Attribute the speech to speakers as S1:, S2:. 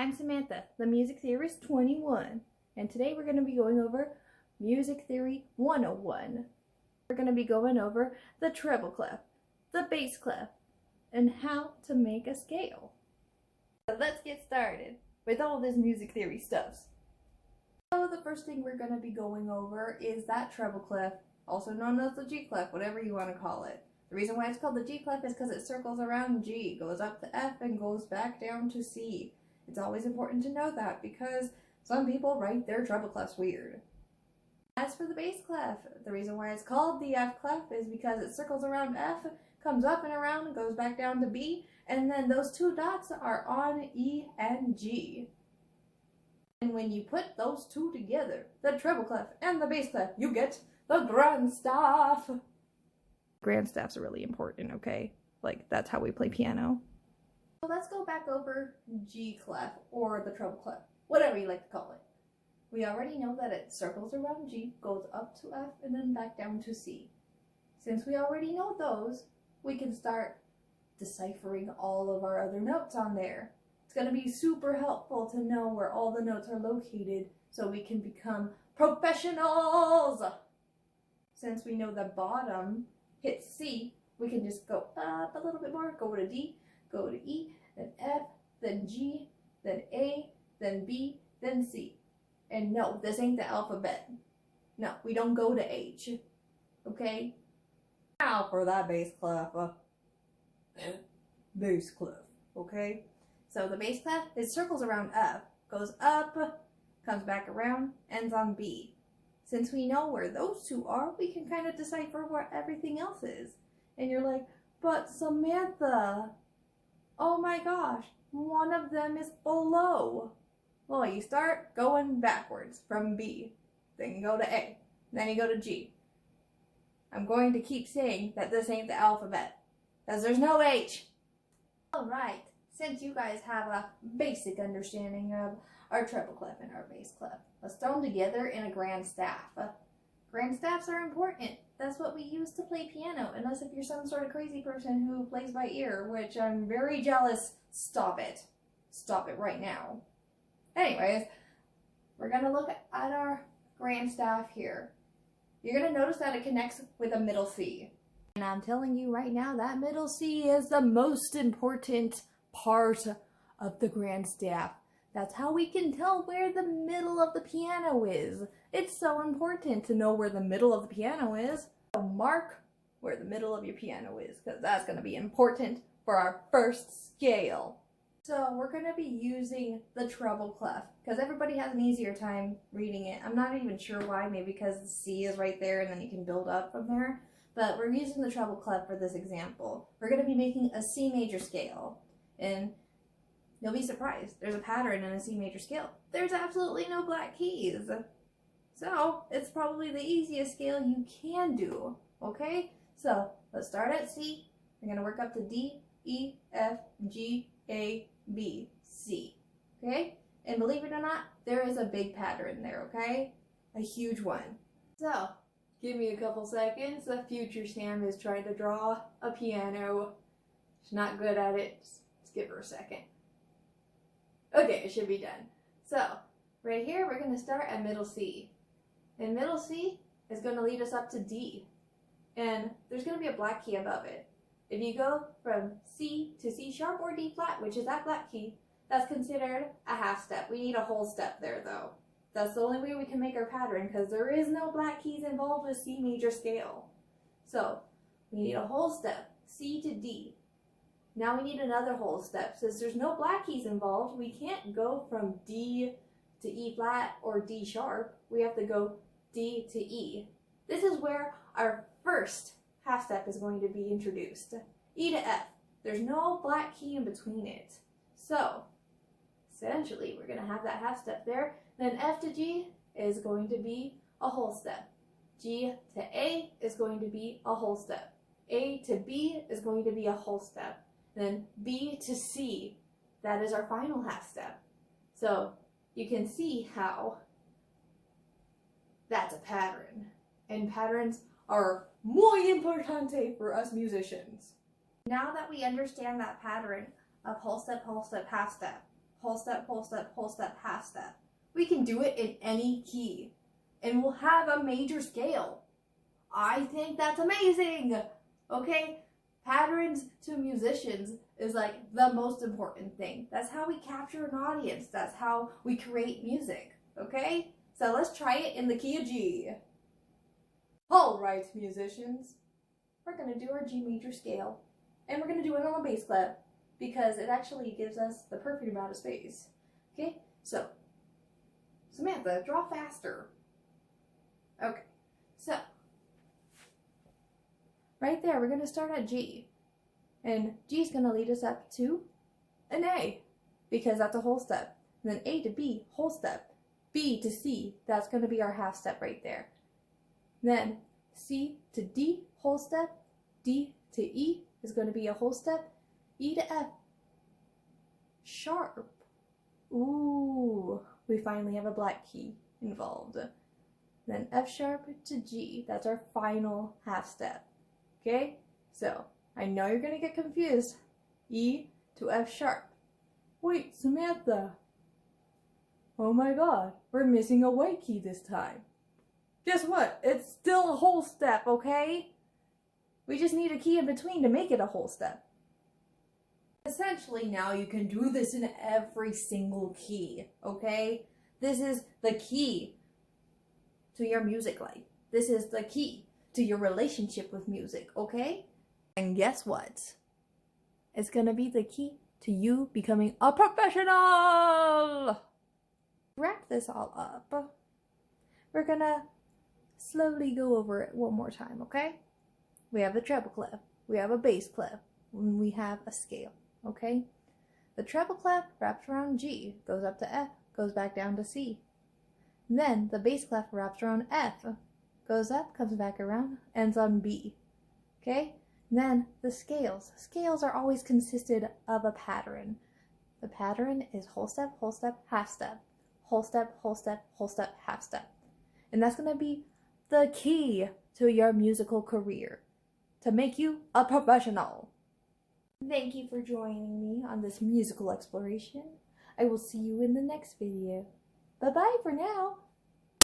S1: I'm Samantha, the Music Theorist 21, and today we're going to be going over Music Theory 101. We're going to be going over the treble clef, the bass clef, and how to make a scale. So let's get started with all this music theory stuff. So the first thing we're going to be going over is that treble clef, also known as the G clef, whatever you want to call it. The reason why it's called the G clef is because it circles around G, goes up to F, and goes back down to C. It's always important to know that because some people write their treble clefs weird. As for the bass clef, the reason why it's called the F clef is because it circles around F, comes up and around, and goes back down to B, and then those two dots are on E and G. And when you put those two together, the treble clef and the bass clef, you get the grand staff. Grand staffs are really important, okay? Like, that's how we play piano. So let's go back over G clef, or the treble clef, whatever you like to call it. We already know that it circles around G, goes up to F, and then back down to C. Since we already know those, we can start deciphering all of our other notes on there. It's going to be super helpful to know where all the notes are located so we can become professionals. Since we know the bottom hits C, we can just go up a little bit more, go to D, go to E, then F, then G, then A, then B, then C. And no, this ain't the alphabet. No, we don't go to H. Okay? Now for that bass clef. Bass clef. Okay? So the bass clef, it circles around F, goes up, comes back around, ends on B. Since we know where those two are, we can kind of decipher where everything else is. And you're like, but Samantha, oh my gosh, one of them is below. Well, you start going backwards from B, then you go to A, then you go to G. I'm going to keep saying that this ain't the alphabet, because there's no H. Alright, since you guys have a basic understanding of our treble clef and our bass clef, let's throw them together in a grand staff. Grand staffs are important. That's what we use to play piano, unless if you're some sort of crazy person who plays by ear, which I'm very jealous. Stop it. Stop it right now. Anyways, we're going to look at our grand staff here. You're going to notice that it connects with a middle C. And I'm telling you right now, that middle C is the most important part of the grand staff. That's how we can tell where the middle of the piano is. It's so important to know where the middle of the piano is. So mark where the middle of your piano is, because that's going to be important for our first scale. So we're going to be using the treble clef, because everybody has an easier time reading it. I'm not even sure why, maybe because the C is right there and then you can build up from there. But we're using the treble clef for this example. We're going to be making a C major scale. And you'll be surprised. There's a pattern in a C major scale. There's absolutely no black keys. So it's probably the easiest scale you can do. Okay? So let's start at C. We're going to work up to D, E, F, G, A, B, C. Okay? And believe it or not, there is a big pattern there, okay? A huge one. So, give me a couple seconds. The future Sam is trying to draw a piano. She's not good at it. Just give her a second. Okay, it should be done. So, right here, we're going to start at middle C. And middle C is going to lead us up to D. And there's going to be a black key above it. If you go from C to C sharp or D flat, which is that black key, that's considered a half step. We need a whole step there, though. That's the only way we can make our pattern, because there is no black keys involved with C major scale. So, we need a whole step, C to D. Now we need another whole step. Since there's no black keys involved, we can't go from D to E flat or D sharp. We have to go D to E. This is where our first half step is going to be introduced. E to F. There's no black key in between it. So, essentially, we're going to have that half step there. Then F to G is going to be a whole step. G to A is going to be a whole step. A to B is going to be a whole step. Then B to C, that is our final half step. So you can see how that's a pattern. And patterns are muy importante for us musicians. Now that we understand that pattern of whole step, half step, whole step, whole step, whole step, half step. We can do it in any key, and we'll have a major scale. I think that's amazing. Okay, patterns to musicians is like the most important thing. That's how we capture an audience. That's how we create music. Okay, so let's try it in the key of G. All right, musicians, we're gonna do our G major scale, and we're gonna do it on the bass clef because it actually gives us the perfect amount of space. Okay, so Samantha, draw faster. Okay, so right there, we're going to start at G. And G is going to lead us up to an A, because that's a whole step. And then A to B, whole step. B to C, that's going to be our half step right there. Then C to D, whole step. D to E is going to be a whole step. E to F, sharp. Ooh, we finally have a black key involved. Then F sharp to G, that's our final half step. Okay, so I know you're gonna get confused. E to F sharp. Wait, Samantha. Oh my god, we're missing a white key this time. Guess what? It's still a whole step, okay? We just need a key in between to make it a whole step. Essentially now you can do this in every single key, okay? This is the key to your music life. This is the key to your relationship with music, okay? And guess what? It's gonna be the key to you becoming a professional! Wrap this all up. We're gonna slowly go over it one more time, okay? We have the treble clef, we have a bass clef, and we have a scale, okay? The treble clef wraps around G, goes up to F, goes back down to C. And then the bass clef wraps around F, goes up, comes back around, ends on B. Okay? And then the scales. Scales are always consisted of a pattern. The pattern is whole step, half step. Whole step, half step. And that's going to be the key to your musical career, to make you a professional. Thank you for joining me on this musical exploration. I will see you in the next video. Bye-bye for now.